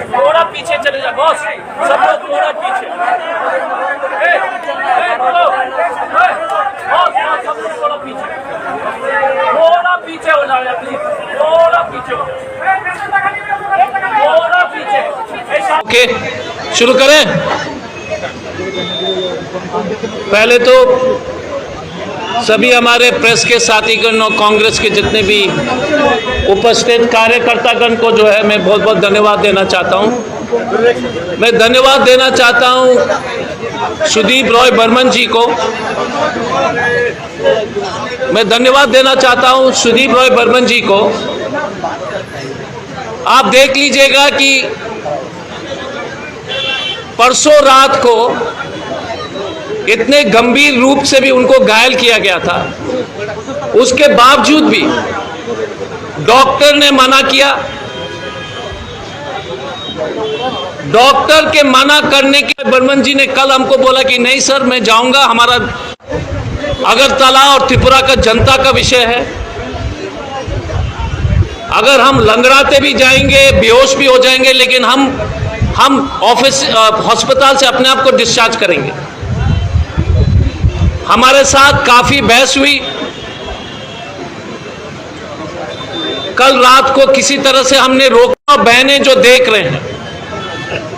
थोड़ा पीछे चले जा बॉस, सब लोग थोड़ा पीछे, थोड़ा पीछे हो जाओ प्लीज, थोड़ा पीछे, थोड़ा पीछे। ओके, शुरू करें। पहले तो सभी हमारे प्रेस के साथीगण और कांग्रेस के जितने भी उपस्थित कार्यकर्तागण को जो है मैं बहुत बहुत धन्यवाद देना चाहता हूं। मैं धन्यवाद देना चाहता हूं सुदीप रॉय बर्मन जी को। मैं धन्यवाद देना चाहता हूं सुदीप रॉय बर्मन जी को। आप देख लीजिएगा कि परसों रात को इतने गंभीर रूप से भी उनको घायल किया गया था, उसके बावजूद भी डॉक्टर ने मना किया। डॉक्टर के मना करने के बर्मन जी ने कल हमको बोला कि नहीं सर मैं जाऊंगा, हमारा अगरतला और त्रिपुरा का जनता का विषय है, अगर हम लंगड़ाते भी जाएंगे बेहोश भी हो जाएंगे लेकिन हम ऑफिस अस्पताल से अपने आप को डिस्चार्ज करेंगे। हमारे साथ काफी बहस हुई। कल रात को किसी तरह से हमने रोका। बहनें जो देख रहे हैं,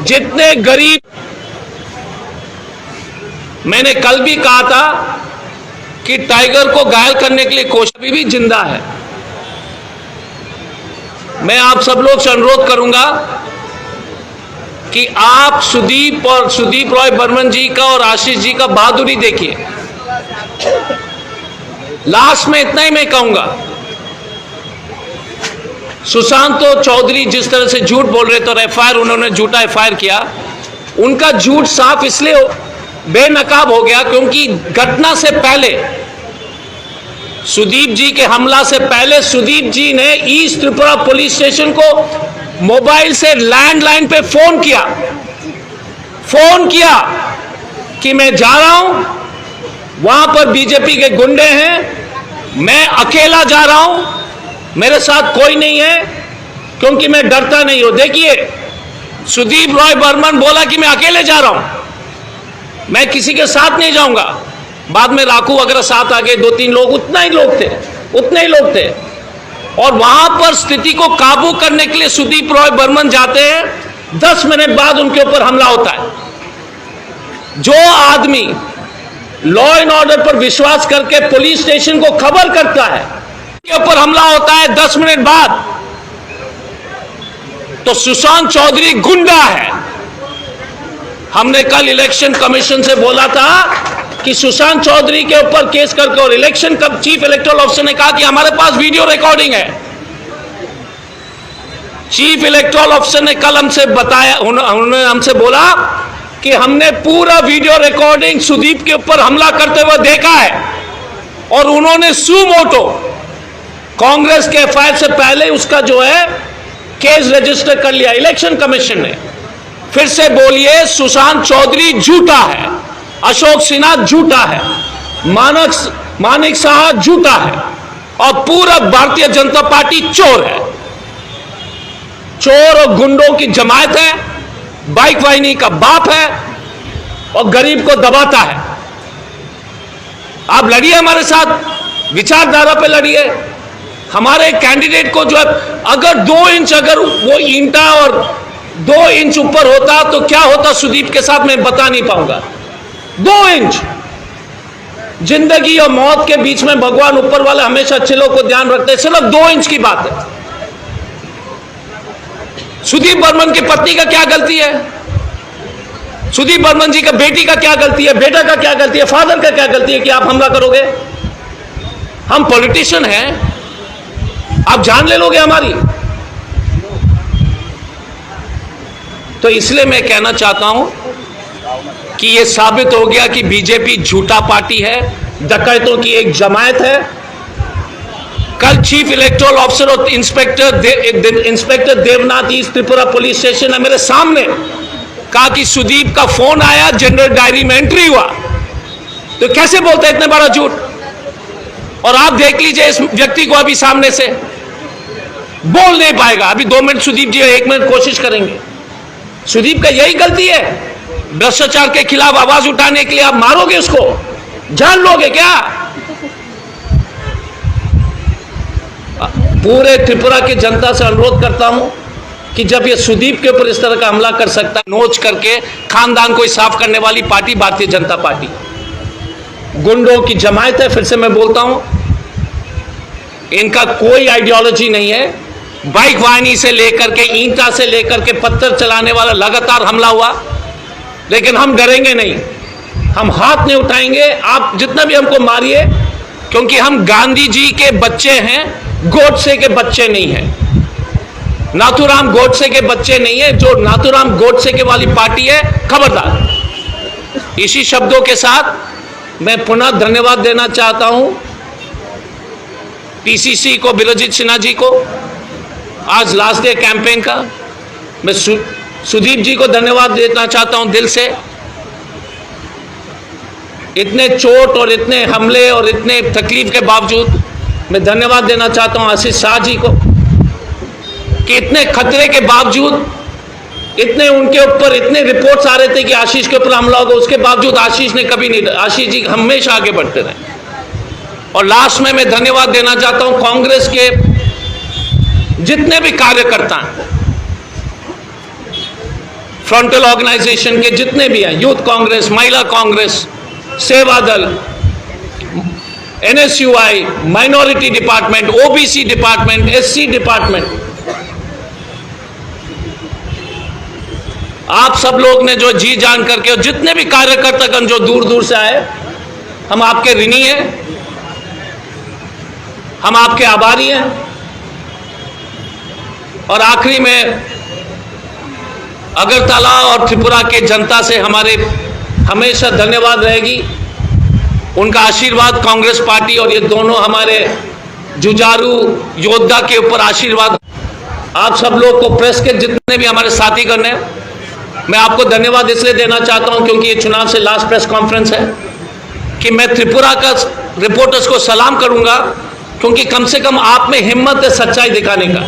जितने गरीब, मैंने कल भी कहा था कि टाइगर को घायल करने के लिए कोशिश भी जिंदा है। मैं आप सब लोग से अनुरोध करूंगा कि आप सुदीप रॉय बर्मन जी का और आशीष जी का बहादुरी देखिए। लास्ट में इतना ही मैं कहूंगा, सुशांत चौधरी जिस तरह से झूठ बोल रहे थे और एफआईआर उन्होंने झूठा एफआईआर किया, उनका झूठ साफ इसलिए बेनकाब हो गया क्योंकि घटना से पहले, सुदीप जी के हमला से पहले सुदीप जी ने ईस्ट त्रिपुरा पुलिस स्टेशन को मोबाइल से लैंडलाइन पे फोन किया कि मैं जा रहा हूं, वहां पर बीजेपी के गुंडे हैं, मैं अकेला जा रहा हूं, मेरे साथ कोई नहीं है क्योंकि मैं डरता नहीं हूं। देखिए, सुदीप रॉय बर्मन बोला कि मैं अकेले जा रहा हूं, मैं किसी के साथ नहीं जाऊंगा। बाद में राखू वगैरह साथ आ गए, 2-3 लोग, उतने ही लोग थे। और वहां पर स्थिति को काबू करने के लिए सुदीप रॉय बर्मन जाते हैं, 10 मिनट बाद उनके ऊपर हमला होता है। जो आदमी लॉ एंड ऑर्डर पर विश्वास करके पुलिस स्टेशन को खबर करता है, के ऊपर हमला होता है 10 मिनट बाद, तो सुशांत चौधरी गुंडा है। हमने कल इलेक्शन कमीशन से बोला था कि सुशांत चौधरी के ऊपर केस करके, और इलेक्शन कब चीफ इलेक्टोरल ऑफिसर ने कहा कि हमारे पास वीडियो रिकॉर्डिंग है। चीफ इलेक्टोरल ऑफिसर ने कल हमसे बताया, उन्होंने हमसे बोला कि हमने पूरा वीडियो रिकॉर्डिंग सुदीप के ऊपर हमला करते हुए देखा है, और उन्होंने सुमोटो कांग्रेस के एफआईआर से पहले उसका जो है केस रजिस्टर कर लिया इलेक्शन कमीशन ने। फिर से बोलिए, सुशांत चौधरी झूठा है, अशोक सिन्हा झूठा है, मानिक शाह झूठा है, और पूरा भारतीय जनता पार्टी चोर है। चोर और गुंडों की जमात है, बाइक वाहिनी का बाप है, और गरीब को दबाता है। आप लड़िए हमारे साथ, विचारधारा पे लड़िए। हमारे कैंडिडेट को जो है, अगर 2 इंच अगर वो ईंटा और 2 इंच ऊपर होता तो क्या होता सुदीप के साथ, मैं बता नहीं पाऊंगा। 2 इंच, जिंदगी और मौत के बीच में भगवान ऊपर वाले हमेशा अच्छे लोग को ध्यान रखते हैं। सिर्फ 2 इंच की बात है। सुदीप बर्मन की पत्नी का क्या गलती है? सुदीप बर्मन जी का बेटी का क्या गलती है? बेटा का क्या गलती है? फादर का क्या गलती है कि आप हमला करोगे? हम पॉलिटिशियन हैं, आप जान ले लोगे हमारी। तो इसलिए मैं कहना चाहता हूं कि यह साबित हो गया कि बीजेपी झूठा पार्टी है, डकैतों की एक जमात है। कल चीफ इलेक्टोरल ऑफिसर और inspector Debnath East Tripura police station ने मेरे सामने कहा कि सुदीप का फोन आया, जनरल डायरी में एंट्री हुआ। तो कैसे बोलते हैं इतने बड़ा झूठ? और आप देख लीजिए इस व्यक्ति को, अभी सामने से बोल नहीं पाएगा। अभी 2 मिनट सुदीप जी 1 मिनट कोशिश करेंगे। सुदीप का यही गलती है, भ्रष्टाचार के खिलाफ आवाज उठाने के लिए आप मारोगे उसको, जान लोगे क्या? पूरे त्रिपुरा की जनता से अनुरोध करता हूं कि जब ये सुदीप के ऊपर इस तरह का हमला कर सकता है, नोच करके खानदान को साफ करने वाली पार्टी भारतीय जनता पार्टी गुंडों की जमात है। फिर से मैं बोलता हूं, इनका कोई आइडियोलॉजी नहीं है। बाइक वाहिनी से लेकर के, ईंटा से लेकर के पत्थर चलाने वाला लगातार हमला हुआ, लेकिन हम डरेंगे नहीं, हम हाथ नहीं उठाएंगे। आप जितना भी हमको मारिए, क्योंकि हम गांधी जी के बच्चे हैं, गोडसे के बच्चे नहीं हैं। नाथूराम गोडसे के बच्चे नहीं है। जो नाथूराम गोडसे के वाली पार्टी है, खबरदार। इसी शब्दों के साथ मैं पुनः धन्यवाद देना चाहता हूं पीसीसी को, बिरजित सिन्हा जी को। आज लास्ट डे कैंपेन का मैं सुदीप जी को धन्यवाद देना चाहता हूं दिल से। इतने चोट और इतने हमले और इतने तकलीफ के बावजूद मैं धन्यवाद देना चाहता हूं आशीष शाह जी को कि इतने खतरे के बावजूद, इतने उनके ऊपर इतने रिपोर्ट्स आ रहे थे कि आशीष के ऊपर हमला होगा, उसके बावजूद आशीष ने कभी नहीं, आशीष जी हमेशा आगे बढ़ते रहे। और लास्ट में मैं धन्यवाद देना चाहता हूं कांग्रेस के जितने भी कार्यकर्ता हैं, फ्रंटल ऑर्गेनाइजेशन के जितने भी हैं, यूथ कांग्रेस, महिला कांग्रेस, सेवा दल, NSUI, minority department, OBC department, SC department, आप सब लोग ने जो जी जान करके, और जितने भी कार्यकर्तागण जो दूर दूर से आए, हम आपके ऋणी हैं, हम आपके आभारी हैं। और आखिरी में अगरतला और त्रिपुरा के जनता से हमारे हमेशा धन्यवाद रहेगी, उनका आशीर्वाद कांग्रेस पार्टी और ये दोनों हमारे जुझारू योद्धा के ऊपर आशीर्वाद। आप सब लोग को, प्रेस के जितने भी हमारे साथीगण हैं, मैं आपको धन्यवाद इसलिए देना चाहता हूं क्योंकि ये चुनाव से लास्ट प्रेस कॉन्फ्रेंस है कि मैं त्रिपुरा का रिपोर्टर्स को सलाम करूंगा, क्योंकि कम से कम आप में हिम्मत है सच्चाई दिखाने का।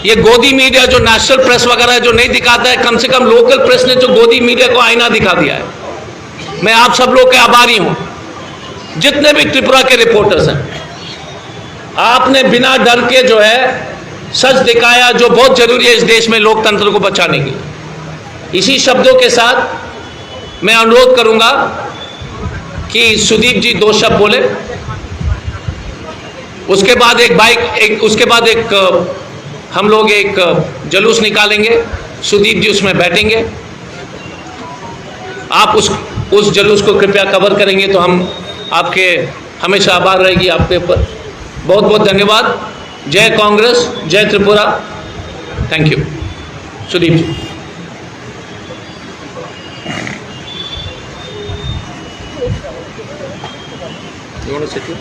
ये गोदी मीडिया जो नेशनल प्रेस वगैरह है जो नहीं दिखाता है, कम से कम लोकल प्रेस ने जो गोदी मीडिया को आईना दिखा दिया है। मैं आप सब लोग के आभारी हूं, जितने भी त्रिपुरा के रिपोर्टर्स हैं। आपने बिना डर के जो है सच दिखाया, जो बहुत जरूरी है इस देश में लोकतंत्र को बचाने के लिए। इसी शब्दों के साथ मैं अनुरोध करूंगा कि सुदीप जी 2 शब्द बोले, उसके बाद उसके बाद हम लोग एक जुलूस निकालेंगे, सुदीप जी उसमें बैठेंगे। आप उस जुलूस को कृपया कवर करेंगे तो हम आपके हमेशा आभार रहेगी आपके ऊपर। बहुत बहुत धन्यवाद। जय कांग्रेस, जय Tripura. Thank you. Sudeep ji. You want to sit here?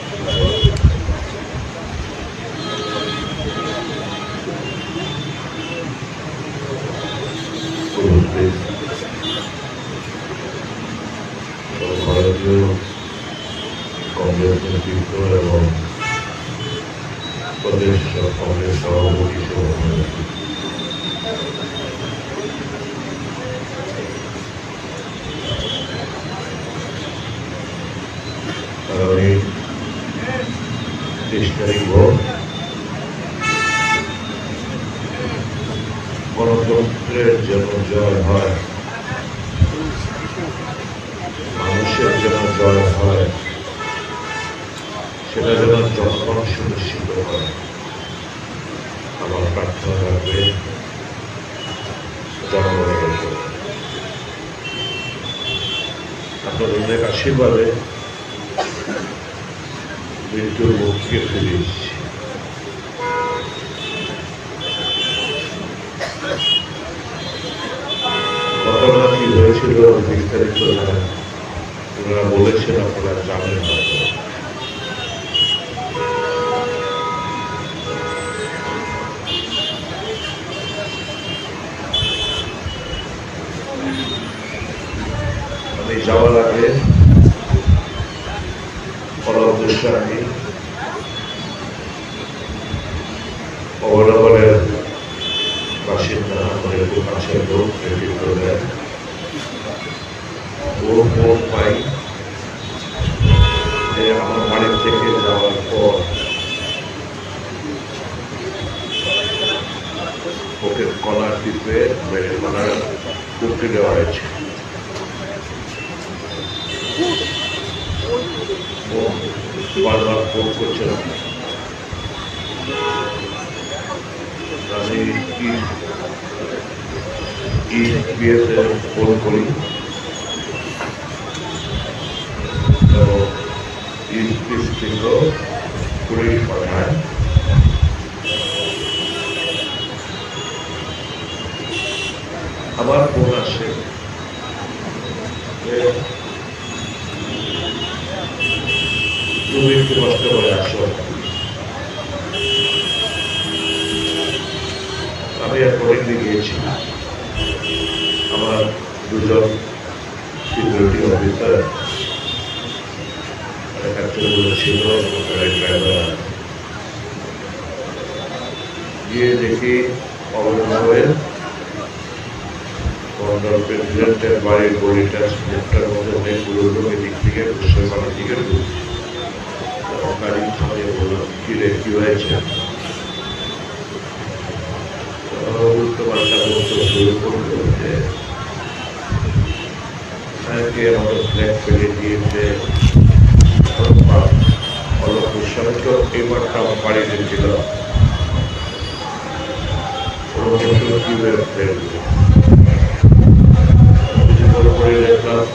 ভারতীয় কংগ্রেস নেতৃত্ব এবং প্রদেশ কংগ্রেস সভাপতি আগামী 30 তারিখ ভোট গণতন্ত্রের যেন জয় হয়, মানুষের যেন জয় হয়, সেটা যেন জনগণ সুনিশ্চিত হয়। আমার প্রার্থনা থাকবে জনগণের উপর। আপনাদের অনেক আশীর্বাদে মৃত্যুর মুখ থেকে ফিরে এসেছি। ছিল বিস্তারিত ওনারা বলেছেন, আপনারা জানেন হয়তো। আমি যাওয়ার আগে উদ্দেশ্যে আমি অবলম্বনের বাসিন্দা আমাদের খুব কাছের লোক ফোন পাই যে আমার বাড়ি থেকে যাওয়ার পর ওকে কলার টিপে মেরে কলার কুটকে দেওয়া হয়েছে। বারবার ফোন করছিলাম, আমি ইপিএসে ফোন করি, পুলিশ পাঠায়। আবার ফোন আসে তুমি একটু কষ্ট করে আসো। আমি অ্যাকর্ডিংলি গিয়েছি। আমার দুজন সিকিউরিটি অফিসার ছিল, ড্রাইভার। গিয়ে দেখি অবলম্বনের প্রেসিডেন্টের বাড়ির গলিটা স্লেপটার মধ্যে অনেকগুলো এদিক থেকে মুসলমানের দিকে ঢুকছে। গাড়ি থামিয়ে বলল, কিরে কি হয়েছে? উল্টোপাল্টা বলতে শুরু করলো যে আমাদের ফ্ল্যাগ ফেলে দিয়েছে। এবারটা আমার বাড়ি দিয়েছিল, দেখলাম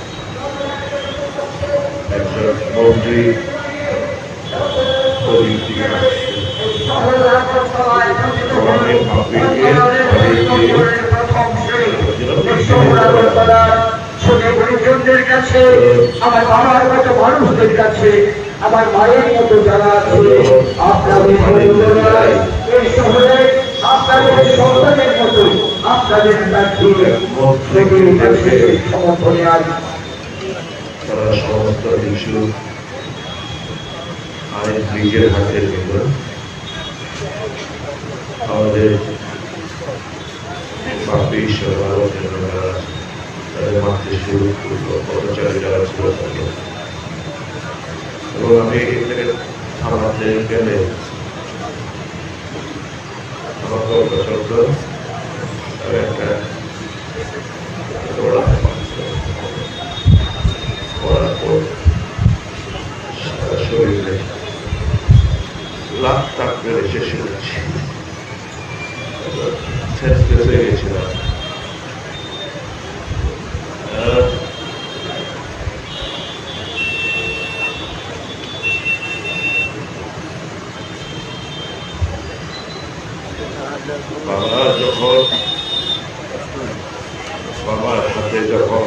একজন মন্ত্রী গুরুজনদের কাছে, আমার বাবার মতো মানুষদের কাছে, আমার মায়ের মতো যারা আছে, আপনাদের এই শহরে আপনাদের সন্তানের মতো আপনাদের সমর্থনে আজ তারা সমস্ত কিছু আইন নিজের হাতে নিল। আমাদের বাপি তাদের মারতে শুরু করলো, কর্মচারী যারা ছিল তাকে। এবং আমি এখানে থামাতে গেলে আমাকে প্রচন্ড একটা শরীরে লাখ টাক করে শেষ করেছি, শেষ হয়ে গেছিলাম। বাবার হাতে যখন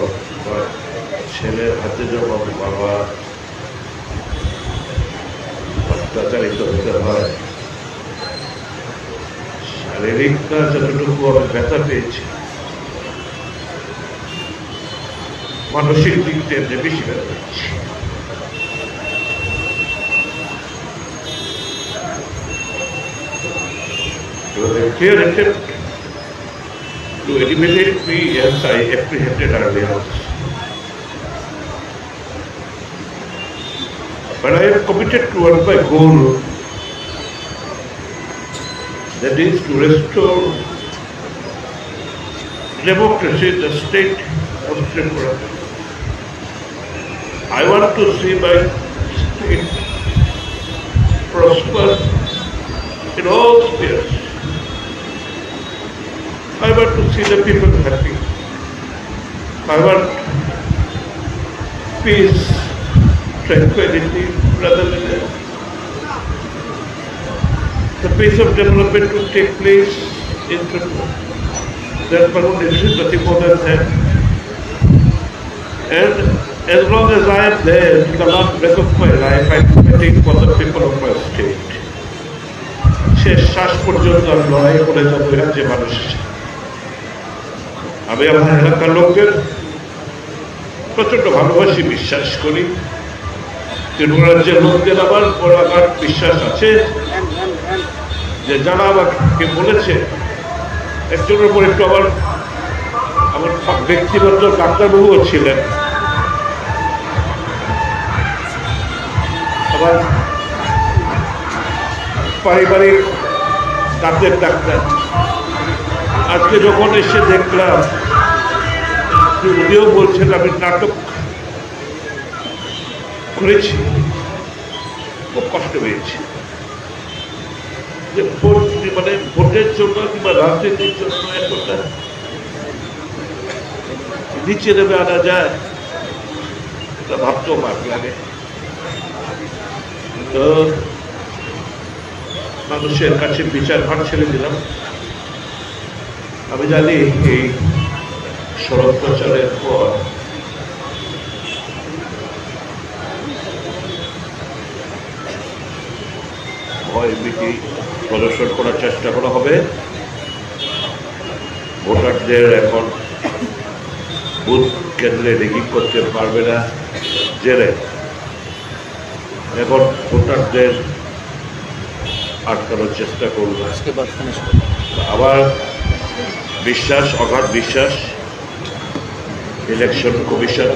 ছেলের হাতে যখন বাবা অত্যাচারিত হতে হয়, শারীরিকটা যতটুকু আমি ব্যথা পেয়েছি, মানসিক দিক থেকে বেশি ব্যথা পেয়েছি। It was a clear attempt to eliminate me as I apprehended earlier. But I am committed towards my goal, that is to restore democracy in the state of Tripura. I want to see my state prosper in all spheres. I want to see the people happy. I want peace, tranquility, brotherliness. The pace of development will take place in Tripura. Therefore, this is nothing more than that. And as long as I am there, to the last breath of my life, I am fighting for the people of my state. শেষ শ্বাস পর্যন্ত আমি লড়াই করে যাবো রাজ্যে মানুষ। আমি আমার এলাকার লোকদের প্রচন্ড ভালোবাসি, বিশ্বাস করি। ত্রিপুরা রাজ্যের লোকদের আমার আমার বিশ্বাস আছে যে যারা আমাকে বলেছে, একজনের উপর একটু আমার ব্যক্তিগত ডাক্তারবাবুও ছিলেন, আমার পারিবারিক দাঁতের ডাক্তার। আজকে যখন এসে দেখলাম উনিও বলছেন আমি নাটক করেছি, খুব কষ্ট পেয়েছি যে মানে ভোটের জন্য কিংবা রাজনীতির জন্য একটা নিচে নেমে আনা যায়, এটা ভাবতেও মার লাগে। তো মানুষের কাছে বিচার ভার ছেড়ে দিলাম। আমি জানি এই সড়ক প্রচারের পর ভয় ভীতি প্রদর্শন করার চেষ্টা করা হবে। ভোটারদের এখন বুথ কেন্দ্রে রেগিং করতে পারবে না জেলে। এখন ভোটারদের আটকানোর চেষ্টা করব। আমার বিশ্বাস, অগাধ বিশ্বাস, ইলেকশন কমিশন,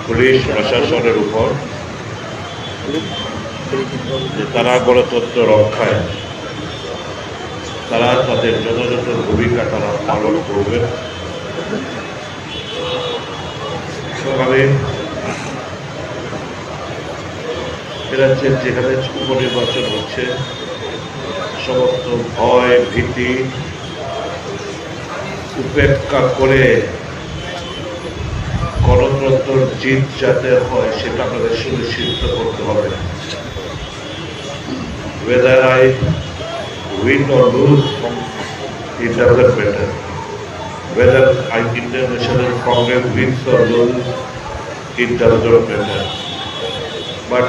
পুলিশ প্রশাসনের উপর যে তারা গণতন্ত্র রক্ষায় তারা তাদের যথাযথ ভূমিকা তারা পালন করবেন। আমি রাজ্যের যেখানে উপনির্বাচন হচ্ছে সমস্ত ভয় ভীতি উপেক্ষা করে গণতন্ত্র জিত যাতে হয় সেটা আমাদের সুনিশ্চিত করতে হবে। Whether I win or lose, it doesn't matter. Whether Indian National Congress wins or loses, it does not matter. But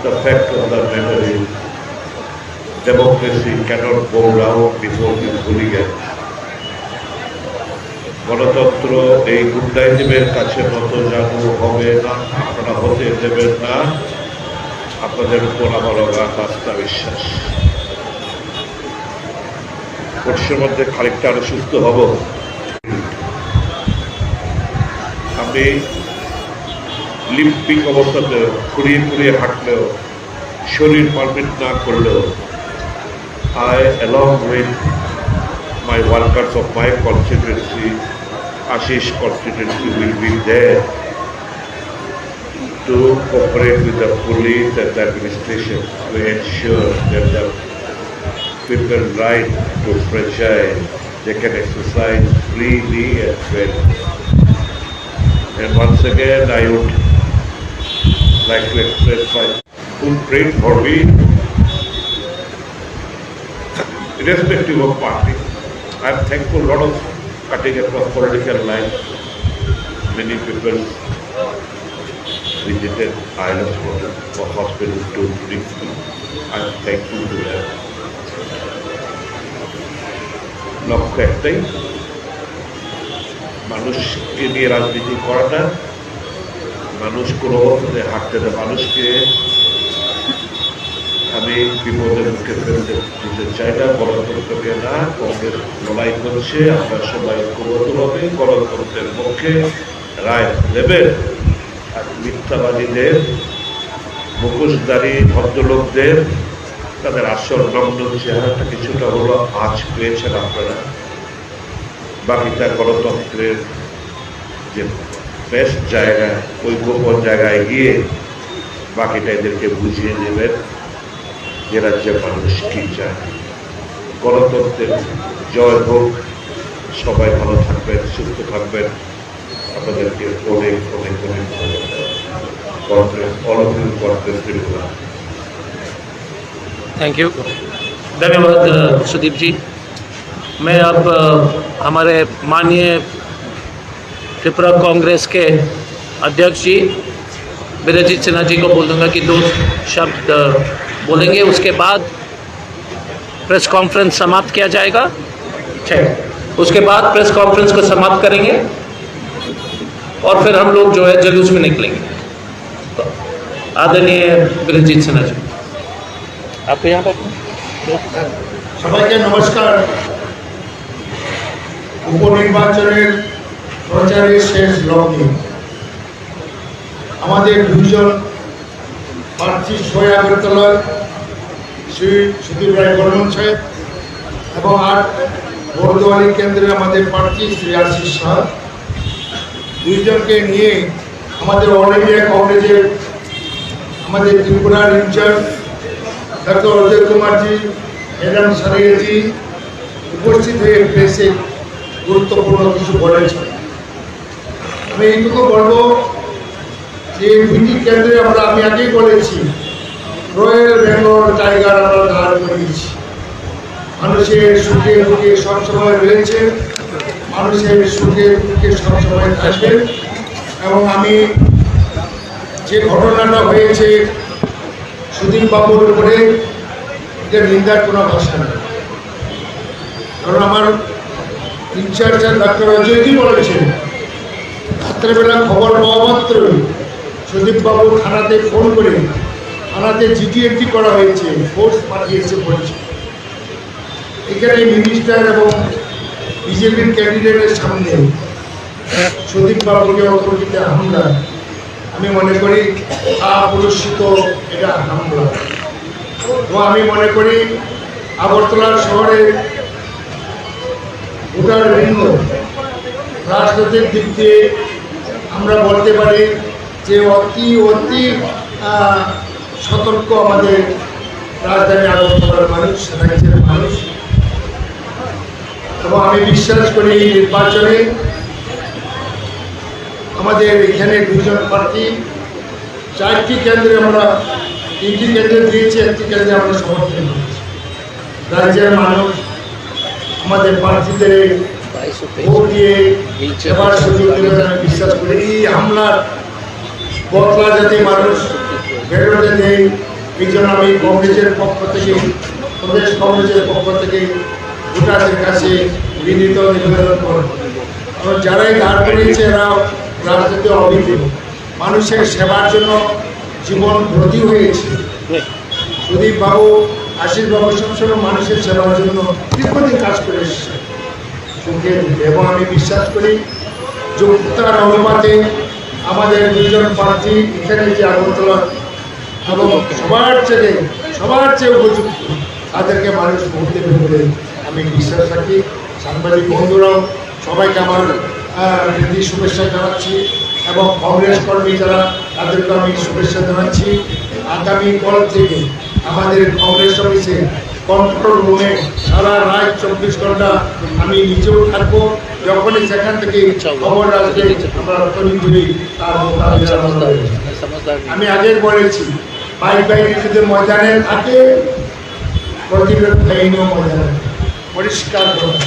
the fact of the matter is, democracy cannot go down before this hooligans. গণতন্ত্র এই গুন্ডাইজমের কাছে নত জানু হবে না, আপনারা হতে দেবেন না। আপনাদের উপর আমার অগাধ আস্থা বিশ্বাস। পরশুর মধ্যে খানিকটা আরো সুস্থ হব। আমি লিম্পিক অবস্থাতেও খুঁড়িয়ে খুঁড়িয়ে হাঁটলেও শরীর পারমিট না করলেও I along with my workers of my constituency, Ashish constituency will be there to cooperate with the police and the administration to ensure that the people's right to franchise they can exercise freely and fairly. And once again I would like to express my full praise for me, irrespective of party. I am thankful a lot of cutting across political lines. Many people visited Islands Hospital to treat me. I am thankful to them. লক্ষ্য একটাই, মানুষকে নিয়ে রাজনীতি করাটা, মানুষ কোনো অবস্থাতে হাঁটতে দেয়, মানুষকে আমি বিপদের মুখে ফেলতে দিতে চাই না। গণতন্ত্রকে না, কংগ্রেস লড়াই করছে, আমরা সবাই ঐক্যবদ্ধ হবে, গণতন্ত্রের পক্ষে রায় দেবেন। আর মিথ্যাবাদীদের, মুখোশধারী ভদ্রলোকদের তাদের আসল নগ্ন চেহারাটা কিছুটা হলো আজ পেয়েছেন আপনারা। বাকিটা গণতন্ত্রের যে বেস্ট জায়গা, ওই গোপন জায়গায় গিয়ে বাকিটা এদেরকে বুঝিয়ে দেবেন যে রাজ্যের মানুষ কি চায়। গণতন্ত্রের জয় হোক, সবাই ভালো থাকবেন, সুস্থ থাকবেন। আপনাদেরকে অনেক অনেক অনেক ধন্যবাদ। थैंक यू, धन्यवाद सुदीप जी। मैं अब हमारे माननीय त्रिपुरा कांग्रेस के अध्यक्ष जी वीरजीत सिन्हा जी को बोल दूंगा कि 2 शब्द बोलेंगे, उसके बाद प्रेस कॉन्फ्रेंस समाप्त किया जाएगा। ठीक, उसके बाद प्रेस कॉन्फ्रेंस को समाप्त करेंगे और फिर हम लोग जो है जुलूस में निकलेंगे। तो आदरणीय वीरजीत सिन्हा जी, आपको यहाँ पर সবাইকে নমস্কার। উপনির্বাচনের প্রচারের শেষ লগ্নে আমাদের দুজন প্রার্থী সোয়া আগরতলার শ্রী সুদীপ রায় বর্মন সাহেব এবং 8 বর্ধমানী কেন্দ্রে আমাদের প্রার্থী শ্রী আশিস শাহ, দুইজনকে নিয়ে আমাদের অল ইন্ডিয়া কংগ্রেসের আমাদের ত্রিপুরার in charge doctor Ajay Kumarji, madam সারিয়াজি উপস্থিত হয়ে প্রেসে গুরুত্বপূর্ণ কিছু বলেছেন। আমি এইটুকু বলবো যে দুটি কেন্দ্রে আমি আগেই বলেছি, রয়্যাল বেঙ্গল টাইগার আমরা দাঁড় করিয়েছি। মানুষের সুখে দুঃখে সবসময় রয়েছে, মানুষের সুখে দুঃখে সবসময় থাকবেন। এবং আমি যে ঘটনাটা হয়েছে সুদীপ বাবুর উপরে, এটা নিন্দার কোনো ভাষা নেই। কারণ আমার ইনচার্জ ডাক্তার অজয়জি বলেছেন, রাত্রেবেলা খবর পাওয়া মাত্রই সুদীপবাবু থানাতে ফোন করে থানাতে জিটিএনটি করা হয়েছে, ফোর্স পাঠিয়েছে বলছে। এখানে মিনিস্টার এবং বিজেপির ক্যান্ডিডেটের সামনে সুদীপবাবুকে অতর্কিত হামলা, আমি মনে করি অপুরস্কৃত এটা হামলা। তো আমি মনে করি আগরতলা শহরে ভোটার বৃন্দ রাজনৈতিক দিক দিয়ে আমরা বলতে পারি যে অতি সতর্ক আমাদের রাজধানী আগরতলার মানুষ, রাজ্যের মানুষ। এবং আমি বিশ্বাস করি এই নির্বাচনে আমাদের এখানে দুজন প্রার্থী 4টি কেন্দ্রে, আমরা 3টি কেন্দ্রে দিয়েছি, 1টি কেন্দ্রে আমরা সমর্থন করেছি। রাজ্যের মানুষ আমাদের প্রার্থীদের ভোট দিয়ে এবার সুযোগ দেবেন আমি বিশ্বাস করি। এই হামলার বদলা যাতে মানুষ বেরোতে দেয়, এই জন্য আমি কংগ্রেসের পক্ষ থেকে, প্রদেশ কংগ্রেসের পক্ষ থেকে ভোটারদের কাছে বিনীত নিবেদন করব। কারণ যারাই দাঁড় করিয়েছে এরা রাজনীতি অভিজ্ঞ, মানুষের সেবার জন্য জীবন ব্রতী হয়েছে। সুদীপ বাবু, আশিস বাবু সবসময় মানুষের সেবার জন্য দীর্ঘদিন কাজ করে এসেছে। এবং আমি বিশ্বাস করি যোগ্যতার অনুপাতে আমাদের দুজন প্রার্থী এখানে যে আগরতলা এবং সবার চেয়ে উপযুক্ত, তাদেরকে মানুষ ভোট দেবে বলে আমি বিশ্বাস রাখি। সাংবাদিক বন্ধুরাও সবাইকে আমার প্রীতি শুভেচ্ছা জানাচ্ছি এবং কংগ্রেস কর্মী যারা, তাদেরকে আমি শুভেচ্ছা জানাচ্ছি। আগামীকাল থেকে আমাদের কংগ্রেস অফিসে কন্ট্রোল রুমে সারা রাত 24 ঘন্টা আমি নিজেও থাকবো। যখনই সেখান থেকে খবর আসবে আমরা তৈরি তার মোকাবিলা করতে হবে। আমি আগে বলেছি, বাইরে যদি ময়দানে থাকে প্রতিরোধ বাহিনীও ময়দানে পরিষ্কার ধন্যবাদ।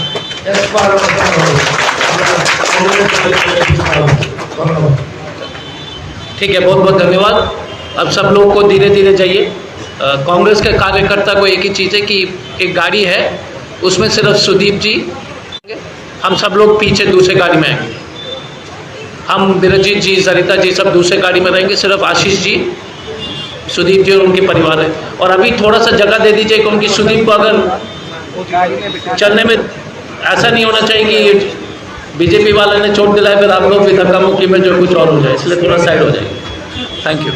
ठीक है, बहुत बहुत धन्यवाद। अब सब लोग को धीरे धीरे जाइए। कांग्रेस के कार्यकर्ता को एक ही चीज़ है कि एक गाड़ी है, उसमें सिर्फ सुदीप जी, हम सब लोग पीछे दूसरे गाड़ी में आएंगे। हम वीरजीत जी, सरिता जी सब दूसरे गाड़ी में रहेंगे। सिर्फ आशीष जी, सुदीप जी और उनके परिवार है। और अभी थोड़ा सा जगह दे दीजिए, क्योंकि सुदीप को अगर चलने में ऐसा नहीं होना चाहिए कि बीजेपी वाले ने चोट दिलाए फिर आप लोग भी धक्का मुक्की में जो कुछ और हो जाए, इसलिए थोड़ा साइड हो जाएगी। Thank you.